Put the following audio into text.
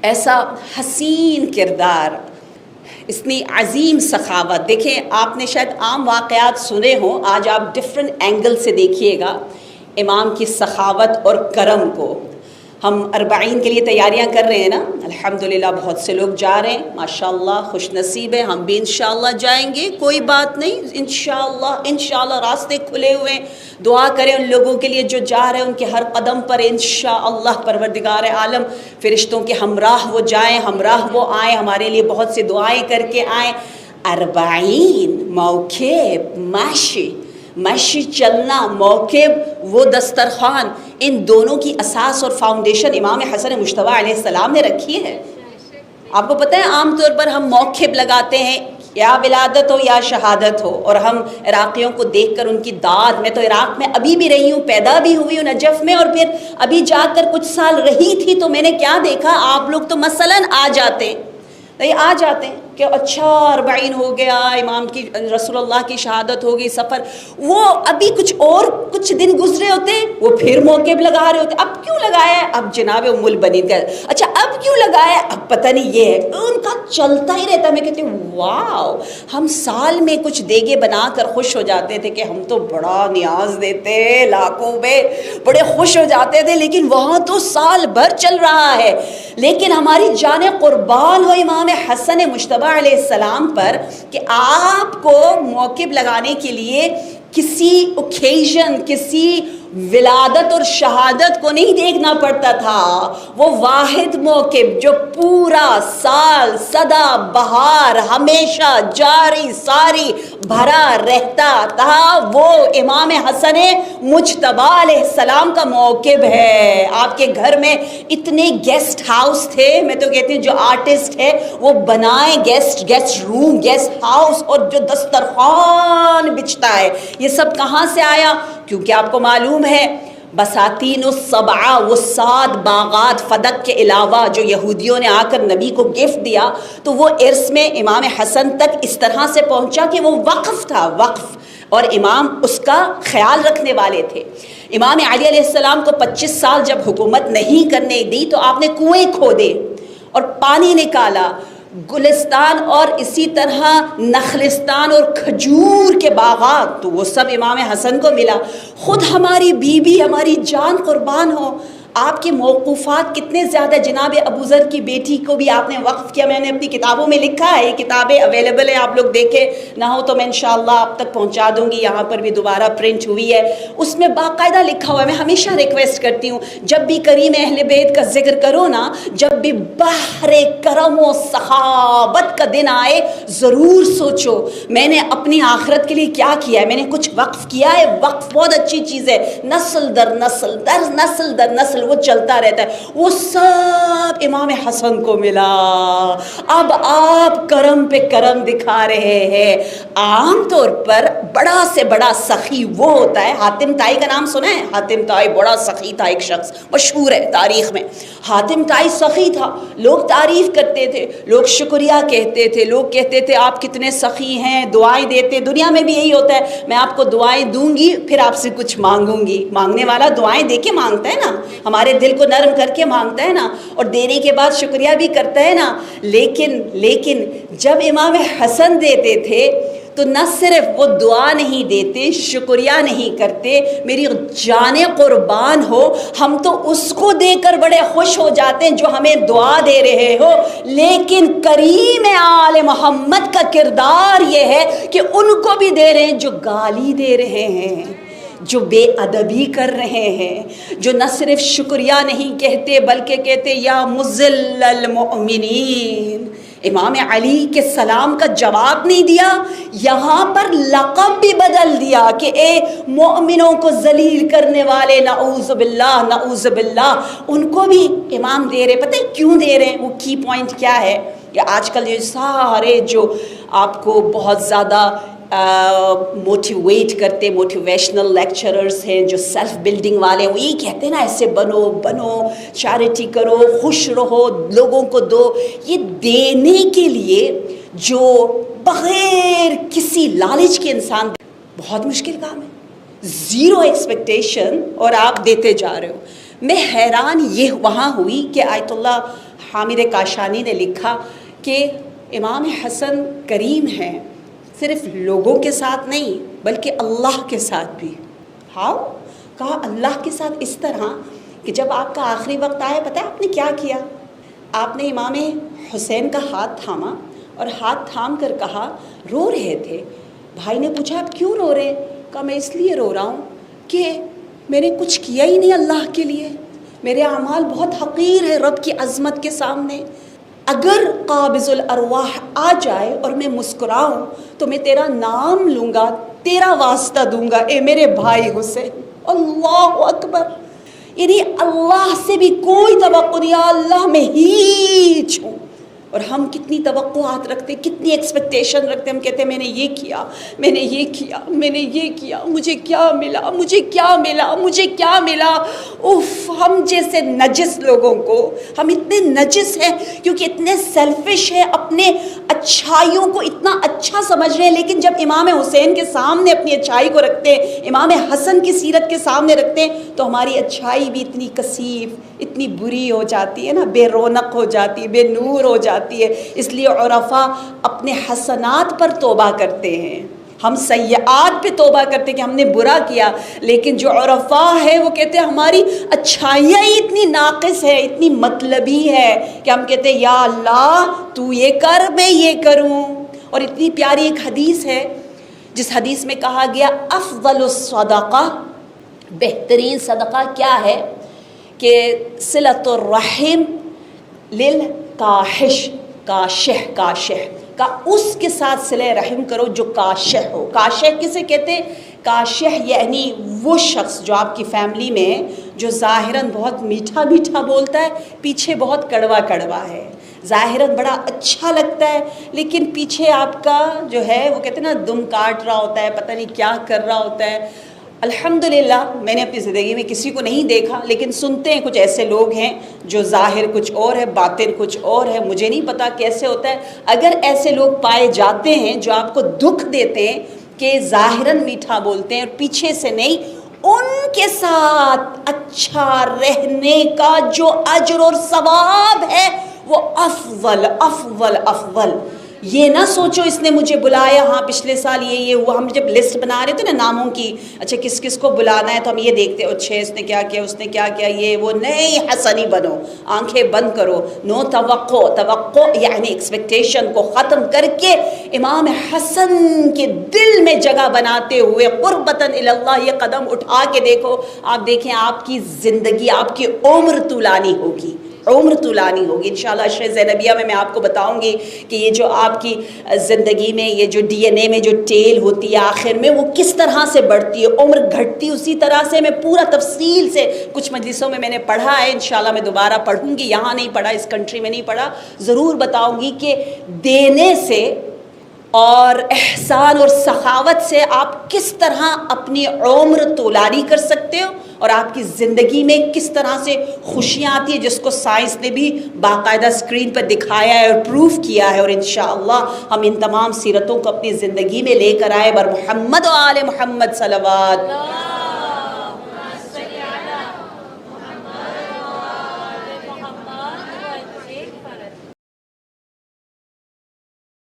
ایسا حسین کردار، اتنی عظیم سخاوت. دیکھیں آپ نے شاید عام واقعات سنے ہوں، آج آپ ڈفرینٹ اینگل سے دیکھیے گا امام کی سخاوت اور کرم کو. ہم 40 کے لیے تیاریاں کر رہے ہیں نا، الحمدللہ بہت سے لوگ جا رہے ہیں، ماشاءاللہ خوش نصیب ہیں. ہم بھی انشاءاللہ جائیں گے، کوئی بات نہیں، انشاءاللہ راستے کھلے ہوئے ہیں. دعا کریں ان لوگوں کے لیے جو جا رہے ہیں، ان کے ہر قدم پر انشاءاللہ پروردگار عالم فرشتوں کے ہمراہ وہ جائیں، ہمراہ وہ آئیں، ہمارے لیے بہت سی دعائیں کر کے آئیں. 40 موکب مشی چلنا، موکب وہ دسترخوان، ان دونوں کی اساس اور فاؤنڈیشن امام حسن مجتبیٰ علیہ السلام نے رکھی ہے. آپ کو پتہ ہے عام طور پر ہم موکب لگاتے ہیں یا ولادت ہو یا شہادت ہو، اور ہم عراقیوں کو دیکھ کر ان کی داد، میں تو عراق میں ابھی بھی رہی ہوں، پیدا بھی ہوئی ہوں نجف میں، اور پھر ابھی جا کر کچھ سال رہی تھی، تو میں نے کیا دیکھا، آپ لوگ تو مثلاً آ جاتے ہیں کہ اچھا 40 ہو گیا، امام کی رسول اللہ کی شہادت ہو گئی، سفر، وہ ابھی کچھ دن گزرے ہوتے وہ پھر موقع لگا رہے ہوتے. اب کیوں لگایا ہے؟ اب جناب ام البنین کا، اچھا اب کیوں لگایا ہے؟ اب پتہ نہیں، یہ ہے ان کا چلتا ہی رہتا. میں کہتی ہوں واو، ہم سال میں کچھ دیگے بنا کر خوش ہو جاتے تھے کہ ہم تو بڑا نیاز دیتے، لاکھوں میں بڑے خوش ہو جاتے تھے، لیکن وہاں تو سال بھر چل رہا ہے. لیکن ہماری جان قربان ہو امام حسن مجتبیٰ علیہ السلام پر کہ آپ کو موقب لگانے کے لیے کسی اوکیزن، کسی ولادت اور شہادت کو نہیں دیکھنا پڑتا تھا. وہ واحد موقب جو پورا سال سدا بہار ہمیشہ جاری ساری بھرا رہتا تھا، وہ امام حسن مجتبیٰ علیہ السلام کا موقب ہے. آپ کے گھر میں اتنے گیسٹ ہاؤس تھے، میں تو کہتی ہوں جو آرٹسٹ ہے وہ بنائیں گیسٹ روم، گیسٹ ہاؤس، اور جو دسترخوان بچتا ہے یہ سب کہاں سے آیا؟ کیونکہ آپ کو معلوم ہے بساتین السبعہ، وہ 7 باغات فدق کے علاوہ جو یہودیوں نے آ کر نبی کو گفٹ دیا، تو وہ عرس میں امام حسن تک اس طرح سے پہنچا کہ وہ وقف تھا، وقف، اور امام اس کا خیال رکھنے والے تھے. امام علی علیہ السلام کو 25 سال جب حکومت نہیں کرنے دی تو آپ نے کنویں کھودے اور پانی نکالا، گلستان اور اسی طرح نخلستان اور کھجور کے باغات، تو وہ سب امام حسن کو ملا. خود ہماری بیوی، ہماری جان قربان ہو، آپ کے موقوفات کتنے زیادہ. جناب ابو ذر کی بیٹی کو بھی آپ نے وقف کیا، میں نے اپنی کتابوں میں لکھا ہے، یہ کتابیں اویلیبل ہیں، آپ لوگ دیکھیں، نہ ہو تو میں انشاءاللہ آپ تک پہنچا دوں گی، یہاں پر بھی دوبارہ پرنٹ ہوئی ہے. اس میں باقاعدہ لکھا ہوا ہے. میں ہمیشہ ریکویسٹ کرتی ہوں جب بھی کریم اہل بیت کا ذکر کرو نا، جب بھی بحر کرم و سخاوت کا دن آئے، ضرور سوچو میں نے اپنی آخرت کے لیے کیا کیا ہے، میں نے کچھ وقف کیا ہے. وقف بہت اچھی چیز ہے، نسل در نسل در نسل وہ چلتا رہتا ہے. وہ سب امام حسن کو ملا. اب آپ کرم پہ کرم دکھا رہے ہیں. عام طور پر بڑا سے بڑا سخی وہ ہوتا ہے، حاتم طائی کا نام سنا ہے؟ حاتم طائی بڑا سخی تھا، ایک شخص مشہور ہے تاریخ میں. حاتم طائی سخی تھا، لوگ تعریف کرتے تھے، لوگ شکریہ کہتے تھے، لوگ کہتے تھے آپ کتنے سخی ہیں، دعائیں دیتے. دنیا میں بھی یہی ہوتا ہے، میں آپ کو دعائیں دوں گی پھر آپ سے کچھ مانگوں گی. مانگنے والا دعائیں دے کے مانگتا ہے نا، ہمارے دل کو نرم کر کے مانگتا ہے نا، اور دینے کے بعد شکریہ بھی کرتا ہے نا. لیکن جب امام حسن دیتے تھے تو نہ صرف وہ دعا نہیں دیتے، شکریہ نہیں کرتے، میری جان قربان ہو، ہم تو اس کو دے کر بڑے خوش ہو جاتے ہیں جو ہمیں دعا دے رہے ہو. لیکن کریم آل محمد کا کردار یہ ہے کہ ان کو بھی دے رہے ہیں جو گالی دے رہے ہیں، جو بے ادبی کر رہے ہیں، جو نہ صرف شکریہ نہیں کہتے بلکہ کہتے یا مذل المؤمنین. امام علی کے سلام کا جواب نہیں دیا، یہاں پر لقب بھی بدل دیا کہ اے مومنوں کو ذلیل کرنے والے، نعوذ باللہ نعوذ باللہ. ان کو بھی امام دے رہے. پتہ ہے کیوں دے رہے ہیں؟ وہ کی پوائنٹ کیا ہے؟ کہ آج کل یہ سارے جو آپ کو بہت زیادہ موٹیویٹ کرتے، موٹیویشنل لیکچررز ہیں جو سیلف بلڈنگ والے ہیں، وہ یہی کہتے ہیں نا ایسے بنو، چیریٹی کرو، خوش رہو، لوگوں کو دو. یہ دینے کے لیے جو بغیر کسی لالچ کے انسان، بہت مشکل کام ہے. 0 ایکسپیکٹیشن اور آپ دیتے جا رہے ہو. میں حیران یہ وہاں ہوئی کہ آیت اللہ حامد کاشانی نے لکھا کہ امام حسن کریم ہیں، صرف لوگوں کے ساتھ نہیں بلکہ اللہ کے ساتھ بھی۔ ہاؤ؟ کہا اللہ کے ساتھ اس طرح کہ جب آپ کا آخری وقت آیا، پتہ ہے آپ نے کیا کیا؟ آپ نے امام حسین کا ہاتھ تھاما اور ہاتھ تھام کر کہا، رو رہے تھے۔ بھائی نے پوچھا آپ کیوں رو رہے؟ کہا میں اس لیے رو رہا ہوں کہ میں نے کچھ کیا ہی نہیں اللہ کے لیے، میرے اعمال بہت حقیر ہے رب کی عظمت کے سامنے۔ اگر قابض الارواح آ جائے اور میں مسکراؤں تو میں تیرا نام لوں گا، تیرا واسطہ دوں گا، اے میرے بھائی حسین۔ اللہ اکبر! یعنی اللہ سے بھی کوئی توقع نہیں، اللہ میں ہیچ ہوں۔ اور ہم کتنی توقعات رکھتے ہیں، کتنی ایکسپیکٹیشن رکھتے ہیں۔ ہم کہتے ہیں میں نے یہ کیا، میں نے یہ کیا، میں نے یہ کیا، مجھے کیا ملا، مجھے کیا ملا، مجھے کیا ملا۔ اف! ہم جیسے نجس لوگوں کو، ہم اتنے نجس ہیں کیونکہ اتنے سیلفش ہیں، اپنے اچھائیوں کو اتنا اچھا سمجھ رہے ہیں، لیکن جب امام حسین کے سامنے اپنی اچھائی کو رکھتے ہیں، امام حسن کی سیرت کے سامنے رکھتے ہیں، تو ہماری اچھائی بھی اتنی کثیف، اتنی بری ہو جاتی ہے نا، بے رونق ہو جاتی ہے، بے نور ہو جاتی ہے۔ اس لیے عرفاء اپنے حسنات پر توبہ کرتے ہیں، ہم سیئات پہ توبہ کرتے ہیں کہ ہم نے برا کیا، لیکن جو عرفاء ہے وہ کہتے ہیں ہماری اچھائیاں ہی اتنی ناقص ہے، اتنی مطلبی ہے کہ ہم کہتے ہیں یا اللہ تو یہ کر میں یہ کروں۔ اور اتنی پیاری ایک حدیث ہے جس حدیث میں کہا گیا افضل الصدقہ، بہترین صدقہ کیا ہے؟ کہ صلۃ الرحم للکاشح، کاشح کا اس کے ساتھ صلہ رحم کرو جو کاشح ہو۔ کاشح کسے کہتے ہیں؟ کاشح یعنی وہ شخص جو آپ کی فیملی میں جو ظاہراً بہت میٹھا میٹھا بولتا ہے، پیچھے بہت کڑوا کڑوا ہے، ظاہراً بڑا اچھا لگتا ہے لیکن پیچھے آپ کا جو ہے وہ کہتے ہیں نا دم کاٹ رہا ہوتا ہے، پتہ نہیں کیا کر رہا ہوتا ہے۔ الحمدللہ میں نے اپنی زندگی میں کسی کو نہیں دیکھا، لیکن سنتے ہیں کچھ ایسے لوگ ہیں جو ظاہر کچھ اور ہے، باطن کچھ اور ہے، مجھے نہیں پتا کیسے ہوتا ہے۔ اگر ایسے لوگ پائے جاتے ہیں جو آپ کو دکھ دیتے ہیں کہ ظاہراً میٹھا بولتے ہیں اور پیچھے سے نہیں، ان کے ساتھ اچھا رہنے کا جو اجر اور ثواب ہے وہ افضل افضل افضل۔ یہ نہ سوچو اس نے مجھے بلایا، ہاں پچھلے سال یہ ہوا۔ ہم جب لسٹ بنا رہے تھے نا ناموں کی، اچھا کس کس کو بلانا ہے، تو ہم یہ دیکھتے اچھا اس نے کیا کیا، اس نے کیا کیا، یہ وہ نہیں۔ حسنی بنو، آنکھیں بند کرو، نو توقع یعنی ایکسپیکٹیشن کو ختم کر کے امام حسن کے دل میں جگہ بناتے ہوئے قربتاً اللہ یہ قدم اٹھا کے دیکھو۔ آپ دیکھیں آپ کی زندگی، آپ کی عمر طولانی ہوگی، عمر طولانی ہوگی انشاءاللہ۔ عشرِ زینبیہ میں آپ کو بتاؤں گی کہ یہ جو آپ کی زندگی میں یہ جو ڈی این اے میں جو ٹیل ہوتی ہے آخر میں وہ کس طرح سے بڑھتی ہے، عمر گھٹتی اسی طرح سے۔ میں پورا تفصیل سے کچھ مجلسوں میں نے پڑھا ہے، انشاءاللہ میں دوبارہ پڑھوں گی، یہاں نہیں پڑھا، اس کنٹری میں نہیں پڑھا، ضرور بتاؤں گی کہ دینے سے اور احسان اور سخاوت سے آپ کس طرح اپنی عمر طولانی کر سکتے ہو اور آپ کی زندگی میں کس طرح سے خوشیاں آتی ہیں، جس کو سائنس نے بھی باقاعدہ اسکرین پر دکھایا ہے اور پروف کیا ہے۔ اور انشاءاللہ ہم ان تمام سیرتوں کو اپنی زندگی میں لے کر آئے۔ بر محمد و آل محمد صلوات۔